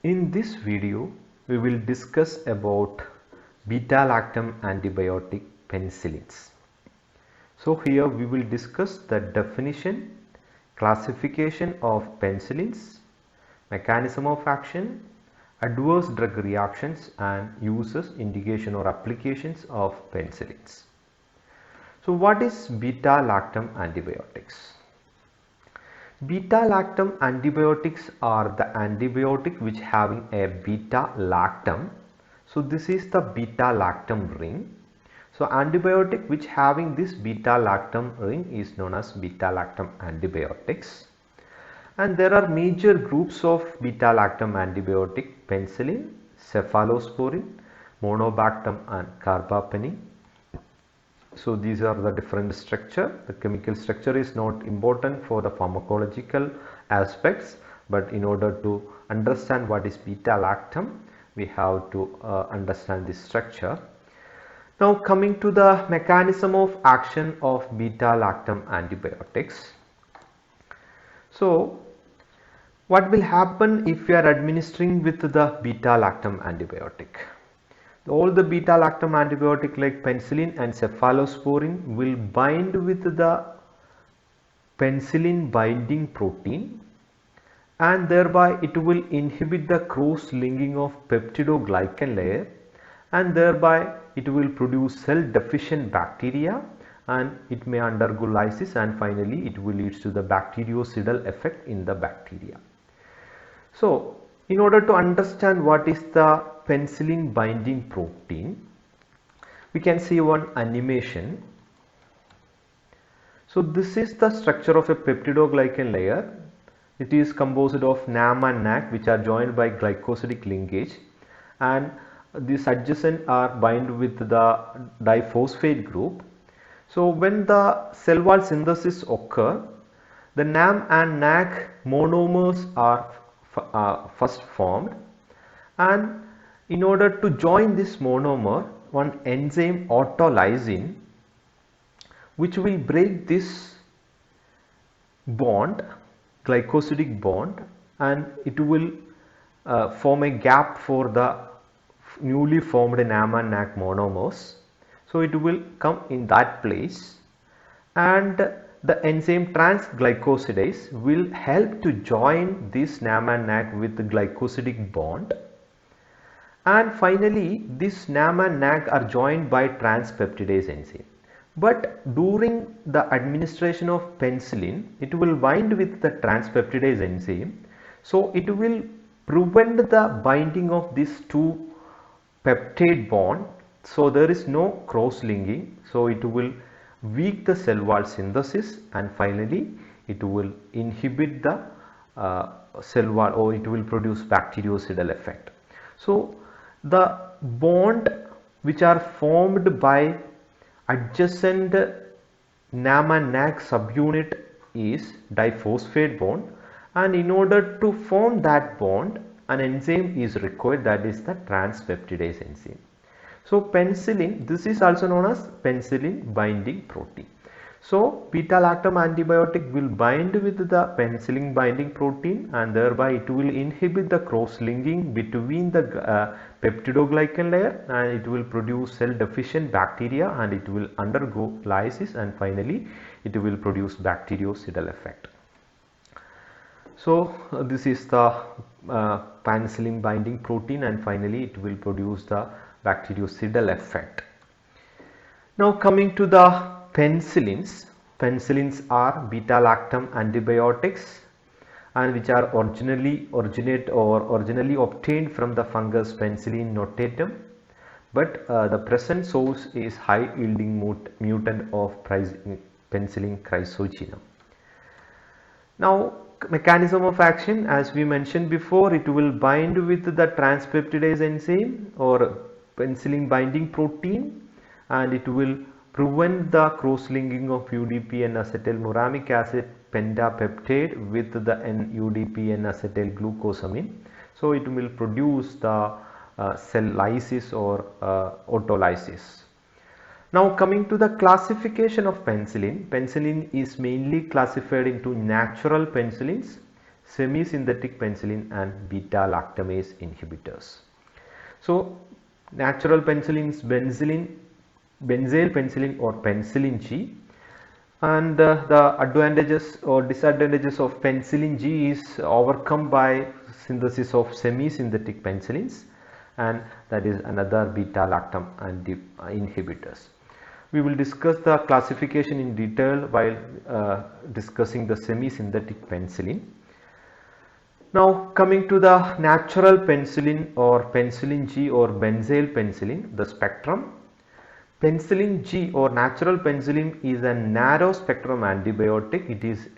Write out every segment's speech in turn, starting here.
In this video, we will discuss about beta-lactam antibiotic penicillins. So here we will discuss the definition, classification of penicillins, mechanism of action, adverse drug reactions and uses, indication or applications of penicillins. So what is beta-lactam antibiotics? Beta-lactam antibiotics are the antibiotic which having a beta-lactam. So this is the beta-lactam ring. So antibiotic which having this beta-lactam ring is known as beta-lactam antibiotics. And there are major groups of beta-lactam antibiotic: penicillin, cephalosporin, monobactam and carbapenem. So these are the different structure. The chemical structure is not important for the pharmacological aspects, but in order to understand what is beta-lactam, we have to understand this structure. Now coming to the mechanism of action of beta-lactam antibiotics. So what will happen if we are administering with the beta-lactam antibiotic? All the beta-lactam antibiotic like penicillin and cephalosporin will bind with the penicillin binding protein, and thereby it will inhibit the cross-linking of peptidoglycan layer, and thereby it will produce cell deficient bacteria and it may undergo lysis, and finally it will lead to the bactericidal effect in the bacteria. So in order to understand what is the penicillin binding protein, we can see one animation. So this is the structure of a peptidoglycan layer. It is composed of NAM and NAC which are joined by glycosidic linkage, and these adjacent are bind with the diphosphate group. So when the cell wall synthesis occur, the NAM and NAC monomers are first formed, and in order to join this monomer, one enzyme autolysin which will break this bond, glycosidic bond, and it will form a gap for the newly formed NAM and NAC monomers. So it will come in that place, and the enzyme transglycosidase will help to join this NAM and NAC with the glycosidic bond, and finally this NAM and NAC are joined by transpeptidase enzyme. But during the administration of penicillin, it will bind with the transpeptidase enzyme, so it will prevent the binding of these two peptide bond, so there is no cross linking, so it will weak the cell wall synthesis, and finally it will inhibit the cell wall, or it will produce bactericidal effect. So the bond which are formed by adjacent NAM and NAC subunit is diphosphate bond, and in order to form that bond an enzyme is required, that is the transpeptidase enzyme. So penicillin, this is also known as penicillin binding protein. So beta-lactam antibiotic will bind with the penicillin binding protein, and thereby it will inhibit the cross-linking between the peptidoglycan layer, and it will produce cell deficient bacteria, and it will undergo lysis, and finally it will produce bactericidal effect. So this is the penicillin binding protein, and finally it will produce the bactericidal effect. Now coming to the penicillins. Penicillins are beta-lactam antibiotics, and which are originally obtained from the fungus Penicillium notatum, but the present source is high yielding mutant of Penicillium chrysogenum. Now mechanism of action, as we mentioned before, it will bind with the transpeptidase enzyme or penicillin binding protein, and it will prevent the cross-linking of UDP and acetylmuramic acid pentapeptide with the UDP and acetylglucosamine. So it will produce the cell lysis or autolysis. Now coming to the classification of penicillin. Penicillin is mainly classified into natural penicillins, semi-synthetic penicillin and beta-lactamase inhibitors. So natural penicillins, benzyl penicillin or penicillin G, and the advantages or disadvantages of penicillin G is overcome by synthesis of semi-synthetic penicillins, and that is another beta-lactam inhibitors. We will discuss the classification in detail while discussing the semi-synthetic penicillin. Now coming to the natural penicillin or penicillin G or benzyl penicillin, the spectrum. Penicillin G or natural penicillin is a narrow spectrum antibiotic. It is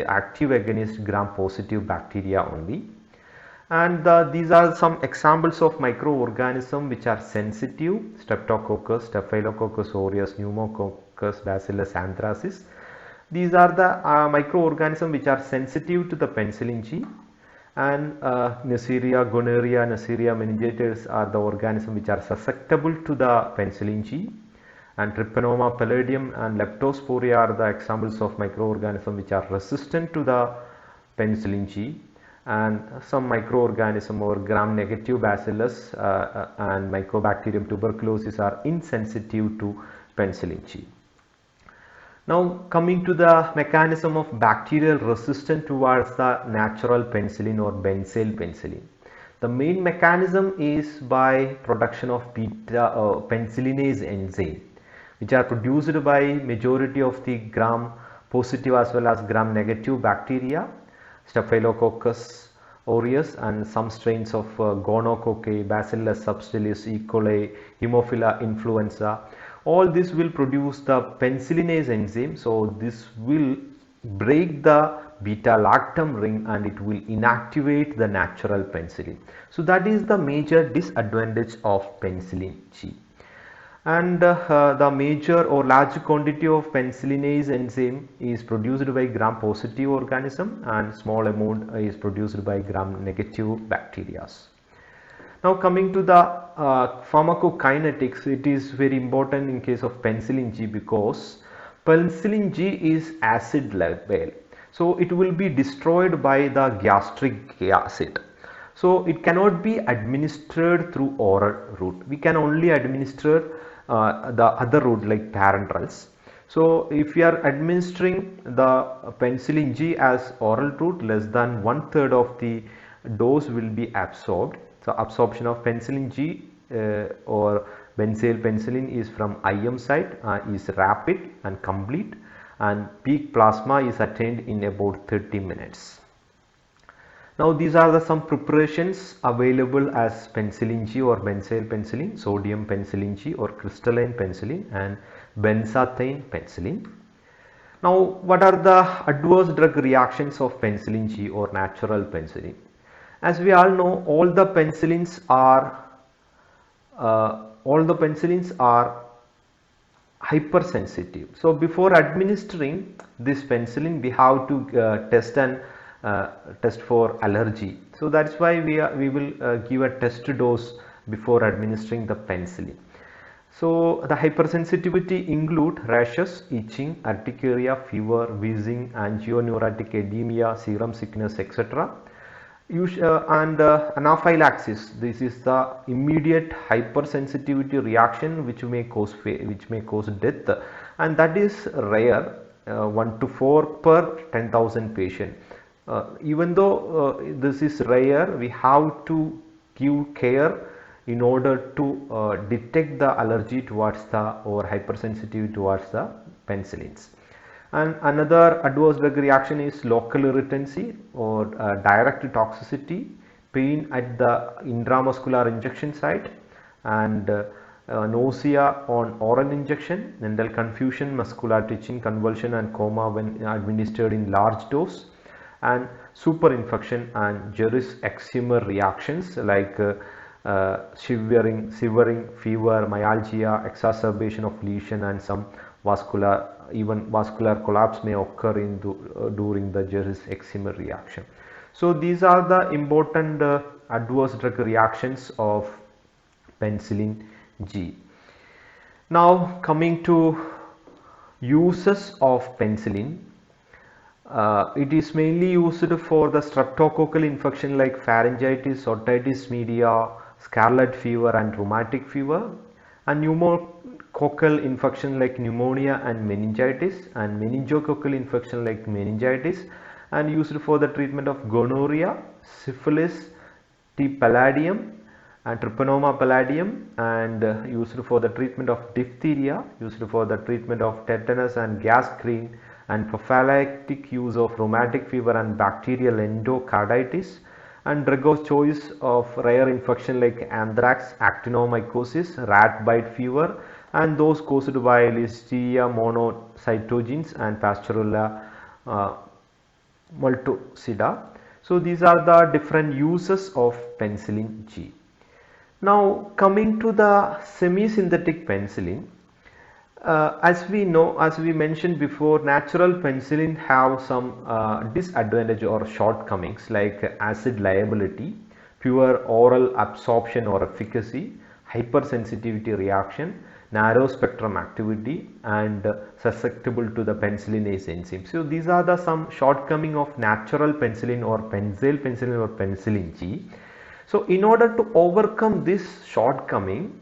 active against gram-positive bacteria only. And these are some examples of microorganisms which are sensitive: Streptococcus, Staphylococcus aureus, Pneumococcus, Bacillus anthracis. These are the microorganisms which are sensitive to the penicillin G, and Neisseria, gonorrhea, Neisseria meningitis are the organisms which are susceptible to the penicillin G, and Trypanoma pallidum and Leptosporia are the examples of microorganisms which are resistant to the penicillin G, and some microorganisms or gram-negative bacillus and Mycobacterium tuberculosis are insensitive to penicillin G. Now coming to the mechanism of bacterial resistance towards the natural penicillin or benzyl penicillin. The main mechanism is by production of penicillinase enzyme, which are produced by majority of the gram-positive as well as gram-negative bacteria, Staphylococcus aureus, and some strains of gonococci, Bacillus subtilis, E. coli, Haemophila influenza. All this will produce the penicillinase enzyme, so this will break the beta-lactam ring and it will inactivate the natural penicillin. So that is the major disadvantage of penicillin G. And the major or large quantity of penicillinase enzyme is produced by gram-positive organism, and small amount is produced by gram-negative bacteria. Now coming to the pharmacokinetics, it is very important in case of penicillin G because penicillin G is acid level, so it will be destroyed by the gastric acid. So it cannot be administered through oral route. We can only administer the other route like parenterals. So if you are administering the penicillin G as oral route, less than 1/3 of the dose will be absorbed. So absorption of penicillin G or benzyl penicillin is from IM site is rapid and complete, and peak plasma is attained in about 30 minutes. Now these are some preparations available as penicillin G or benzyl penicillin, sodium penicillin G or crystalline penicillin, and benzathine penicillin. Now what are the adverse drug reactions of penicillin G or natural penicillin? As we all know, all the penicillins are hypersensitive. So before administering this penicillin, we have to test for allergy. So that's why we will give a test dose before administering the penicillin. So the hypersensitivity include rashes, itching, urticaria, fever, wheezing, angioneurotic edema, serum sickness, etc. And anaphylaxis. This is the immediate hypersensitivity reaction which may cause death, and that is rare, 1 to 4 per 10,000 patient. Even though this is rare, we have to give care in order to detect the allergy towards the or hypersensitivity towards the penicillins. And another adverse drug reaction is local irritancy or direct toxicity, pain at the intramuscular injection site, and nausea on oral injection, mental confusion, muscular twitching, convulsion, and coma when administered in large dose, and superinfection and Jeris eczema reactions like shivering, fever, myalgia, exacerbation of lesion, and some vascular collapse may occur during the Jeris eczema reaction. So these are the important adverse drug reactions of penicillin G. Now coming to uses of penicillin. It is mainly used for the streptococcal infection like pharyngitis, otitis media, scarlet fever and rheumatic fever, and pneumococcal infection like pneumonia and meningitis, and meningococcal infection like meningitis, and used for the treatment of gonorrhea, syphilis, T. palladium and Trypanosoma palladium, and used for the treatment of diphtheria, used for the treatment of tetanus and gangrene, and prophylactic use of rheumatic fever and bacterial endocarditis, and drug of choice of rare infection like anthrax, actinomycosis, rat bite fever, and those caused by Listeria monocytogenes and Pasteurella multocida. So these are the different uses of penicillin G. Now coming to the semi-synthetic penicillin, as we know, as we mentioned before, natural penicillin have some disadvantage or shortcomings like acid liability, poor oral absorption or efficacy, hypersensitivity reaction, narrow spectrum activity, and susceptible to the penicillinase enzyme. So these are the some shortcoming of natural penicillin or benzyl penicillin or penicillin G. So in order to overcome this shortcoming,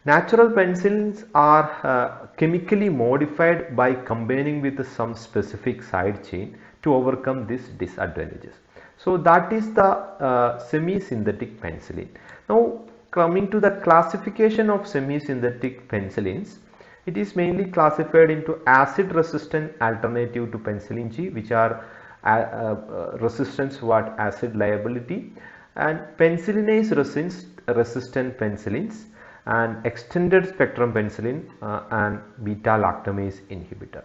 natural penicillins are chemically modified by combining with some specific side chain to overcome these disadvantages. So that is the semi-synthetic penicillin. Now coming to the classification of semi-synthetic penicillins, it is mainly classified into acid resistant alternative to penicillin G, which are resistant to acid liability, and penicillinase resistant penicillins, and extended spectrum penicillin and beta lactamase inhibitor.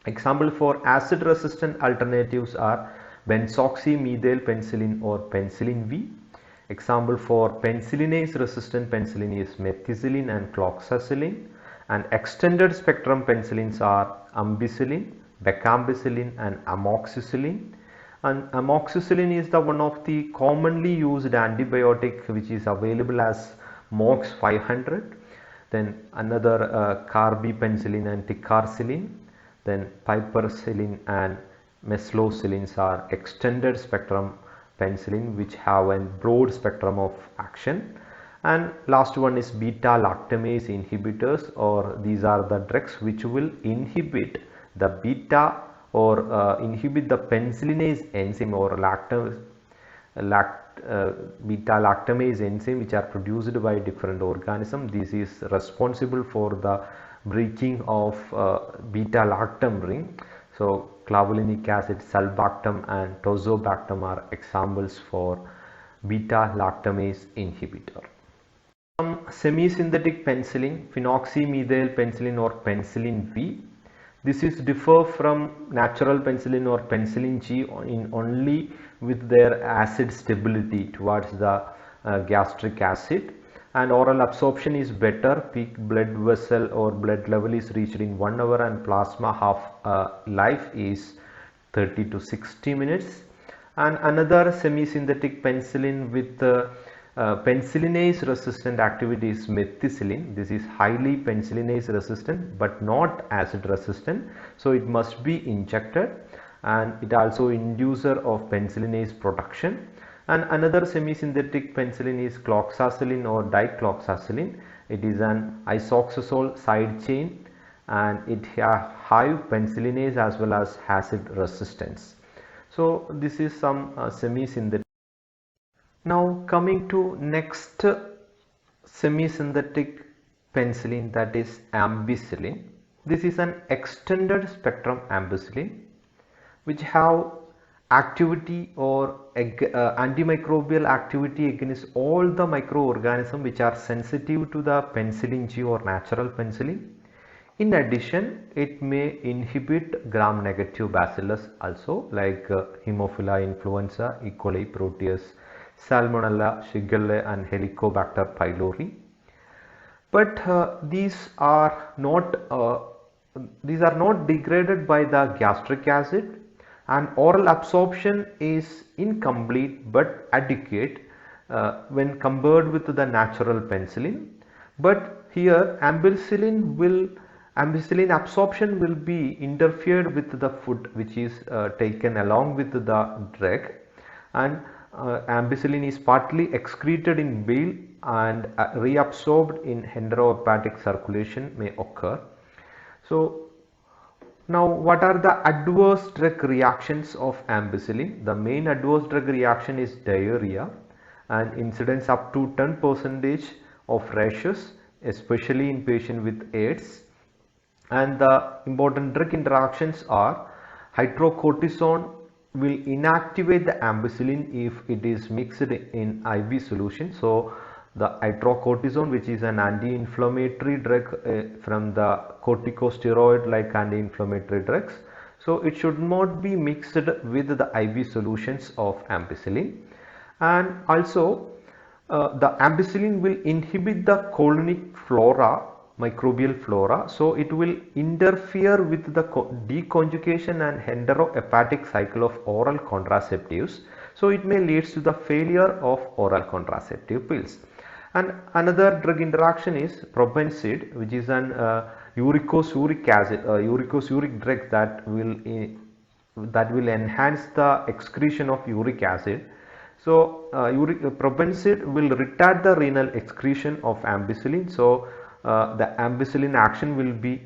Example for acid resistant alternatives are benzoxymethyl penicillin or penicillin V. Example for penicillinase resistant penicillin is methicillin and cloxacillin, and extended spectrum penicillins are ampicillin, becampicillin and amoxicillin. And amoxicillin is the one of the commonly used antibiotic which is available as MOX 500. Then another carbapenicillin and ticarcillin. Then piperacillin and meslocillins are extended spectrum penicillin which have a broad spectrum of action. And last one is beta lactamase inhibitors, or these are the drugs which will inhibit the beta or inhibit the penicillinase enzyme or beta lactamase enzyme which are produced by different organisms. This is responsible for the breaking of beta lactam ring. So clavulanic acid, sulbactam and tazobactam are examples for beta lactamase inhibitor. Some semi-synthetic penicillin, phenoxymethyl penicillin or penicillin V. This is differ from natural penicillin or penicillin G in only with their acid stability towards the gastric acid, and oral absorption is better. Peak blood vessel or blood level is reached in 1 hour, and plasma half life is 30 to 60 minutes. And another semi-synthetic penicillin with penicillinase resistant activity is methicillin. This is highly penicillinase resistant but not acid resistant, so it must be injected, and it also inducer of penicillinase production. And another semi-synthetic penicillin is cloxacillin or dicloxacillin. It is an isoxazole side chain, and it has high penicillinase as well as acid resistance. So this is some semi-synthetic. Now coming to next semi-synthetic penicillin, that is ampicillin. This is an extended spectrum ampicillin which have activity or antimicrobial activity against all the microorganisms which are sensitive to the penicillin G or natural penicillin. In addition, it may inhibit gram-negative bacillus also, like Haemophila influenza, E. coli, Proteus, Salmonella, Shigella and Helicobacter pylori. But these are not degraded by the gastric acid, and oral absorption is incomplete but adequate when compared with the natural penicillin. But here ampicillin will Ampicillin absorption will be interfered with the food which is taken along with the drug, and ampicillin is partly excreted in bile and reabsorbed in enterohepatic circulation may occur. So now what are the adverse drug reactions of ampicillin? The main adverse drug reaction is diarrhea, and incidence up to 10% of rashes, especially in patients with AIDS. And the important drug interactions are hydrocortisone will inactivate the ampicillin if it is mixed in IV solution. So the hydrocortisone, which is an anti-inflammatory drug from the corticosteroid like anti-inflammatory drugs, so it should not be mixed with the IV solutions of ampicillin. And also the ampicillin will inhibit the colonic flora, microbial flora, so it will interfere with the deconjugation and enterohepatic cycle of oral contraceptives, so it may lead to the failure of oral contraceptive pills. And another drug interaction is probenecid, which is an uricosuric acid, uricosuric drug that will enhance the excretion of uric acid. So probenecid will retard the renal excretion of ampicillin, so the ampicillin action will be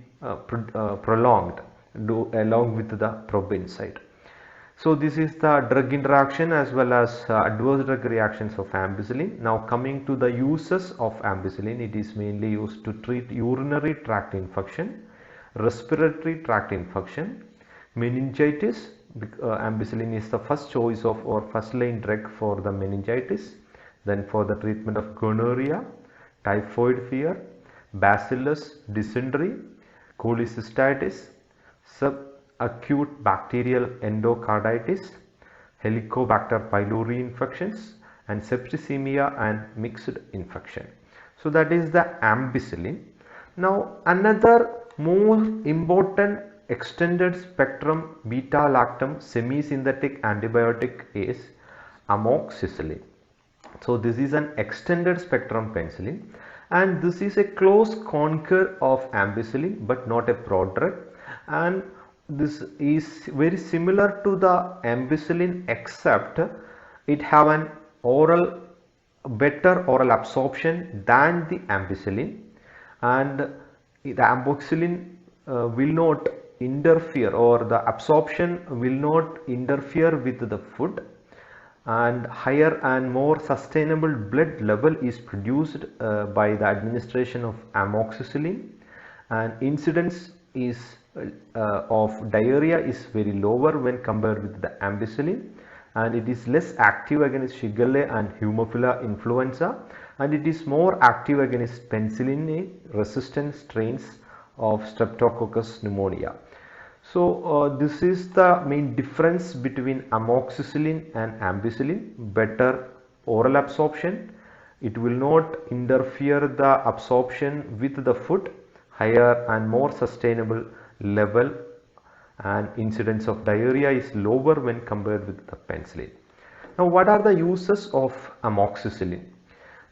prolonged along with the probenecid. So this is the drug interaction as well as adverse drug reactions of ampicillin. Now coming to the uses of ampicillin, it is mainly used to treat urinary tract infection, respiratory tract infection, meningitis. Ampicillin is the first choice of or first line drug for the meningitis, then for the treatment of gonorrhea, typhoid fever, bacillus dysentery, cholecystitis, subacute bacterial endocarditis, Helicobacter pylori infections, and septicemia and mixed infection. So that is the ampicillin. Now another more important extended spectrum beta-lactam semi-synthetic antibiotic is Amoxicillin. So this is an extended spectrum penicillin, and this is a close concur of ampicillin but not a prodrug, and this is very similar to the ampicillin except it have an better oral absorption than the ampicillin, and the amoxicillin will not interfere, or the absorption will not interfere with the food, and higher and more sustainable blood level is produced by the administration of amoxicillin, and incidence is of diarrhea is very lower when compared with the ampicillin, and it is less active against Shigella and Haemophilus influenza, and it is more active against penicillin resistant strains of Streptococcus pneumonia. So this is the main difference between amoxicillin and ampicillin: better oral absorption, it will not interfere the absorption with the food, higher and more sustainable level, and incidence of diarrhea is lower when compared with the penicillin. Now what are the uses of amoxicillin?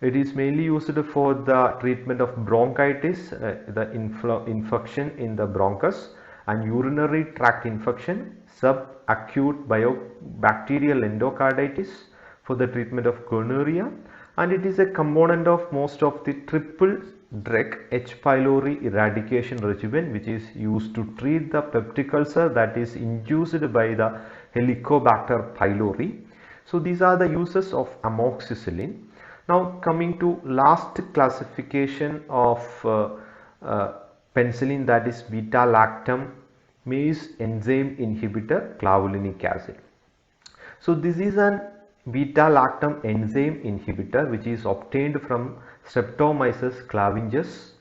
It is mainly used for the treatment of bronchitis, the infection in the bronchus, and urinary tract infection, subacute bacterial endocarditis, for the treatment of gonorrhea, and it is a component of most of the triple drug H. pylori eradication regimen, which is used to treat the peptic ulcer that is induced by the Helicobacter pylori. So these are the uses of amoxicillin. Now coming to last classification of penicillin, that is beta-lactam mase enzyme inhibitor clavulanic acid. So this is an beta-lactam enzyme inhibitor which is obtained from Streptomyces claviges.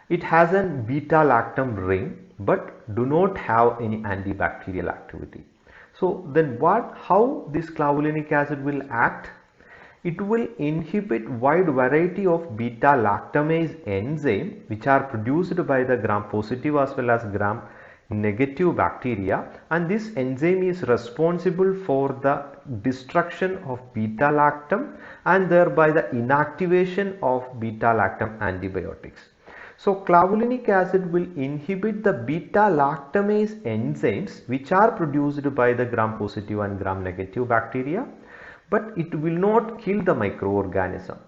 It has a beta-lactam ring but do not have any antibacterial activity. So then how this clavulanic acid will act? It will inhibit wide variety of beta-lactamase enzyme which are produced by the gram-positive as well as gram-negative bacteria, and this enzyme is responsible for the destruction of beta-lactam and thereby the inactivation of beta-lactam antibiotics. So clavulanic acid will inhibit the beta lactamase enzymes which are produced by the gram-positive and gram-negative bacteria, but it will not kill the microorganism.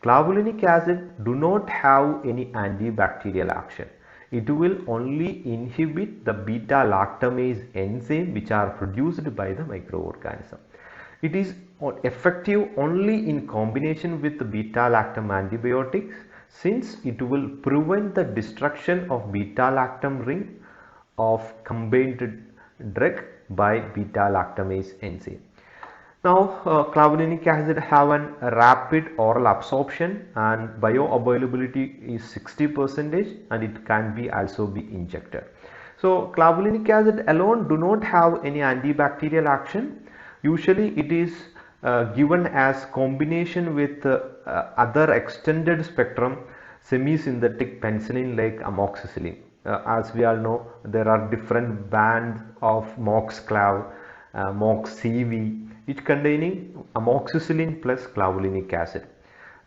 Clavulanic acid do not have any antibacterial action. It will only inhibit the beta lactamase enzyme which are produced by the microorganism. It is effective only in combination with the beta-lactam antibiotics, since it will prevent the destruction of beta-lactam ring of combined drug by beta-lactamase enzyme. Now, clavulanic acid have a rapid oral absorption and bioavailability is 60% and it can be also be injected. So, clavulanic acid alone do not have any antibacterial action. Usually it is given as combination with other extended spectrum semi-synthetic penicillin like amoxicillin. As we all know, there are different bands of moxclav, moxcv, which containing amoxicillin plus clavulanic acid.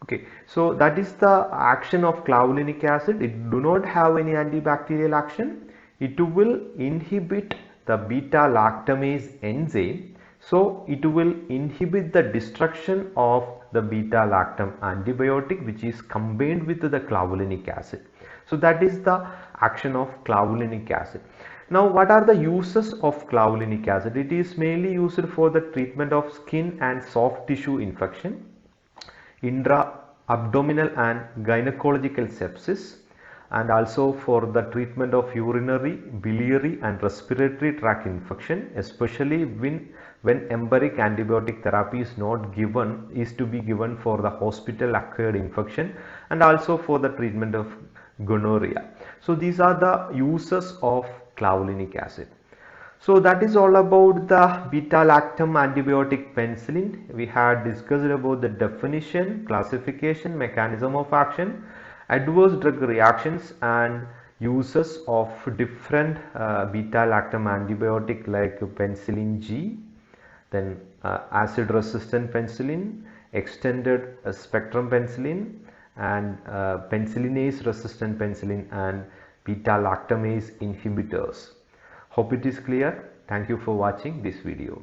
Okay, so that is the action of clavulanic acid. It do not have any antibacterial action. It will inhibit the beta lactamase enzyme. So it will inhibit the destruction of the beta lactam antibiotic which is combined with the clavulanic acid. So that is the action of clavulanic acid. Now what are the uses of clavulanic acid? It is mainly used for the treatment of skin and soft tissue infection, intra-abdominal and gynecological sepsis, and also for the treatment of urinary, biliary and respiratory tract infection, especially when empiric antibiotic therapy is not given, is to be given for the hospital acquired infection, and also for the treatment of gonorrhea. So these are the uses of clavulanic acid. So that is all about the beta-lactam antibiotic penicillin. We had discussed about the definition, classification, mechanism of action, adverse drug reactions and uses of different beta-lactam antibiotic like penicillin G, then acid resistant penicillin, extended spectrum penicillin, and penicillinase resistant penicillin and beta lactamase inhibitors. Hope it is clear. Thank you for watching this video.